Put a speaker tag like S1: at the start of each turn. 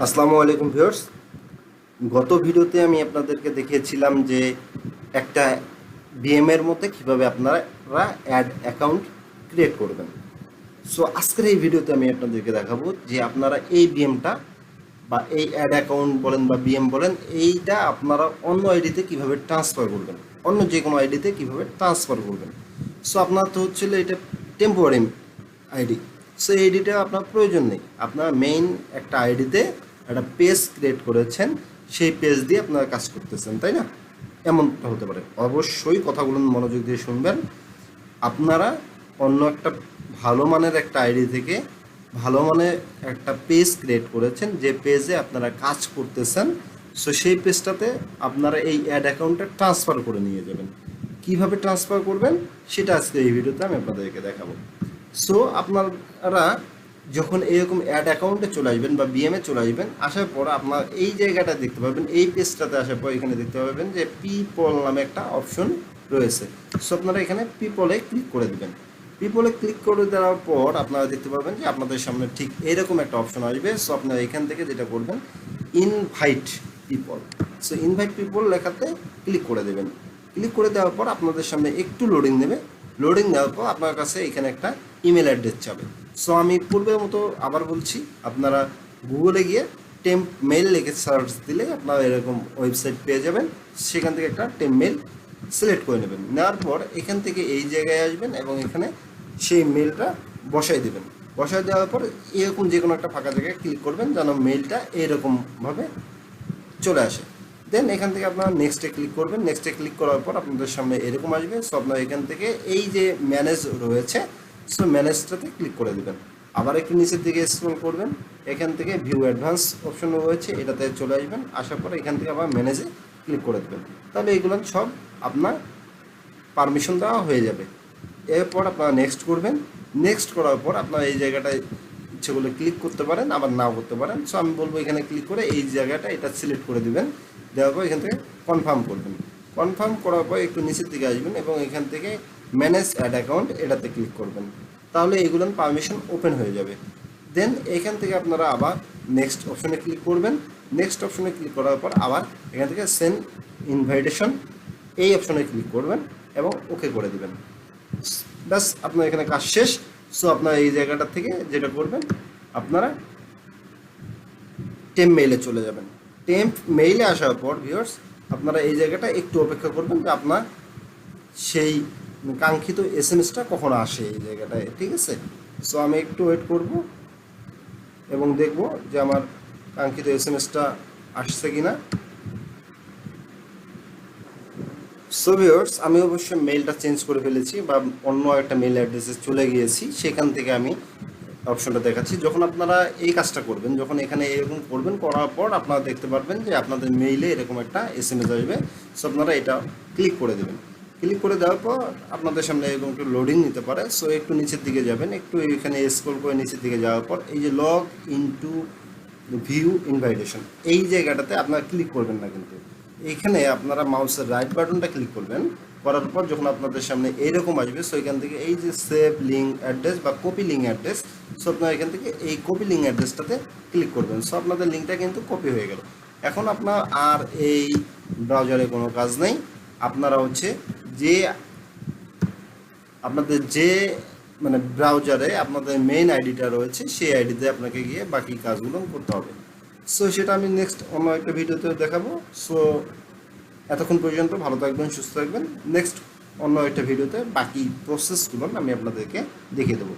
S1: আসসালামু আলাইকুম ভিউয়ার্স। গত ভিডিওতে আমি আপনাদেরকে দেখিয়েছিলাম যে একটা বিএম এর মধ্যে কিভাবে আপনারা অ্যাড অ্যাকাউন্ট ক্রিয়েট করবেন। সো আজকের এই ভিডিওতে আমি আপনাদেরকে দেখাবো যে আপনারা এই বিএমটা বা এই অ্যাড অ্যাকাউন্ট বলেন বা বিএম বলেন, এইটা আপনারা অন্য আইডিতে কিভাবে ট্রান্সফার করবেন, অন্য যে কোনো আইডিতে কিভাবে ট্রান্সফার করবেন। সো আপনার তো হচ্ছিল এটা টেম্পোরারি আইডি। সো এই আইডিটা আপনার প্রয়োজন নেই, আপনার মেইন একটা আইডিতে একটা পেজ ক্রিয়েট করেছেন, সেই পেজ দিয়ে আপনারা কাজ করতেছেন, তাই না? এমনটা হতে পারে। অবশ্যই কথাগুলো মনোযোগ দিয়ে শুনবেন। আপনারা অন্য একটা ভালো মানের একটা আইডি থেকে ভালো মানের একটা পেজ ক্রিয়েট করেছেন, যে পেজে আপনারা কাজ করতেছেন। সো সেই পেজটাতে আপনারা এই অ্যাড অ্যাকাউন্টটা ট্রান্সফার করে নিয়ে যাবেন। কিভাবে ট্রান্সফার করবেন সেটা আজকে এই ভিডিওতে আমি আপনাদেরকে দেখাবো। সো আপনারা যখন এরকম অ্যাড অ্যাকাউন্টে চলে আসবেন বা বিএমে চলে আসবেন, আসার পর আপনার এই জায়গাটা দেখতে পাবেন, এই পেজটাতে আসার পর এখানে দেখতে পাবেন যে পিপল নামে একটা অপশন রয়েছে। সো আপনারা এখানে পিপলে ক্লিক করে দেবেন। পিপলে ক্লিক করে দেওয়ার পর আপনারা দেখতে পাবেন যে আপনাদের সামনে ঠিক এরকম একটা অপশন আসবে। সো আপনারা এখান থেকে যেটা করবেন, invite people. So invite people লেখাতে ক্লিক করে দেবেন। ক্লিক করে দেওয়ার পর আপনাদের সামনে একটু লোডিং নেবে। লোডিং দেওয়ার পর আপনার কাছে এখানে একটা ইমেল অ্যাড্রেস যাবে। সো আমি পূর্বের মতো আবার বলছি, আপনারা গুগলে গিয়ে টেম্প মেল লিখে সার্চ দিলে আপনারা এরকম ওয়েবসাইট পেয়ে যাবেন। সেখান থেকে একটা টেম্প মেল সিলেক্ট করে নেবেন। নেওয়ার পর এখান থেকে এই জায়গায় আসবেন এবং এখানে সেই মেলটা বসাই দেবেন। বসাই দেওয়ার পর এরকম যে কোনো একটা ফাঁকা জায়গায় ক্লিক করবেন যেন মেলটা এরকমভাবে চলে আসে। দেন এখান থেকে আপনারা নেক্সটে ক্লিক করবেন। নেক্সটে ক্লিক করার পর আপনাদের সামনে এরকম আসবে। সো আপনারা এখান থেকে এই যে ম্যানেজ রয়েছে, সো ম্যানেজটাতে ক্লিক করে দেবেন। আবার একটু নিচের দিকে স্ক্রল করবেন, এখান থেকে ভিউ অ্যাডভান্স অপশন রয়েছে, এটাতে চলে আসবেন। আসার পর এখান থেকে আবার ম্যানেজে ক্লিক করে দেবেন। তাহলে এগুলো সব আপনার পারমিশন দেওয়া হয়ে যাবে। এরপর আপনারা নেক্সট করবেন। নেক্সট করার পর আপনারা এই জায়গাটায় ইচ্ছে করলে ক্লিক করতে পারেন, আবার নাও করতে পারেন। সো আমি বলবো এখানে ক্লিক করে এই জায়গাটা এটা সিলেক্ট করে দিবেন। দেওয়ার পর এখান থেকে কনফার্ম করবেন। কনফার্ম করার পর একটু নিচের দিকে আসবেন এবং এখান থেকে ম্যানেজ অ্যাড অ্যাকাউন্ট এটাতে ক্লিক করবেন। তাহলে এগুলোর পারমিশন ওপেন হয়ে যাবে। দেন এখান থেকে আপনারা আবার নেক্সট অপশনে ক্লিক করবেন। নেক্সট অপশনে ক্লিক করার পর আবার এখান থেকে সেন্ড ইনভাইটেশন এই অপশনে ক্লিক করবেন এবং ওকে করে দিবেন। ব্যাস, আপনার এখানে কাজ শেষ। সো আপনারা এই জায়গাটা থেকে যেটা করবেন, আপনারা টেম্প মেইলে চলে যাবেন। টেম্প মেইলে আসার পর ভিউয়ার্স আপনারা এই জায়গাটা একটু অপেক্ষা করবেন যে আপনার সেই কাঙ্ক্ষিত এসএমএসটা কখন আসে এই জায়গাটায়, ঠিক আছে? সো আমি একটু ওয়েট করব এবং দেখব যে আমার কাঙ্ক্ষিত এসএমএসটা আসছে কিনা। সো ভিউয়ার্স আমি অবশ্যই মেইলটা চেঞ্জ করে ফেলেছি বা অন্য একটা মেইল অ্যাড্রেসে চলে গিয়েছি। সেখান থেকে আমি অপশনটা দেখাচ্ছি। যখন আপনারা এই কাজটা করবেন, যখন এখানে এরকম করবেন, করার পর আপনারা দেখতে পারবেন যে আপনাদের মেইলে এরকম একটা এসএমএস আসবে। সো আপনারা এটা ক্লিক করে দেবেন। ক্লিক করে দেওয়ার পর আপনাদের সামনে এরকম একটু লোডিং নিতে পারে। সো একটু নিচের দিকে যাবেন, একটু এখানে স্ক্রল করে নিচের দিকে যাওয়ার পর এই যে লগ ইনটু ভিউ ইনভাইটেশন এই জায়গাটাতে আপনারা ক্লিক করবেন না, কিন্তু এইখানে আপনারা মাউসের রাইট বাটনটা ক্লিক করবেন। করার পর যখন আপনাদের সামনে এইরকম আসবে, সো এখান থেকে এই যে সেভ লিঙ্ক অ্যাড্রেস বা কপি লিঙ্ক অ্যাড্রেস, সো আপনারা এখান থেকে এই কপি লিঙ্ক অ্যাড্রেসটাতে ক্লিক করবেন। সো আপনাদের লিঙ্কটা কিন্তু কপি হয়ে গেল। এখন আপনার আর এই ব্রাউজারে কোনো কাজ নেই। আপনারা হচ্ছে যে আপনাদের যে মানে ব্রাউজারে আপনাদের মেইন আইডিটা রয়েছে, সেই আইডিতে আপনাকে গিয়ে বাকি কাজগুলো করতে হবে। সো সেটা আমি নেক্সট অন্য একটা ভিডিওতে দেখাবো। সো এতক্ষণ পর্যন্ত ভালো থাকবেন, সুস্থ থাকবেন। নেক্সট অন্য একটা ভিডিওতে বাকি প্রসেসগুলো আমি আপনাদেরকে দেখিয়ে দেবো।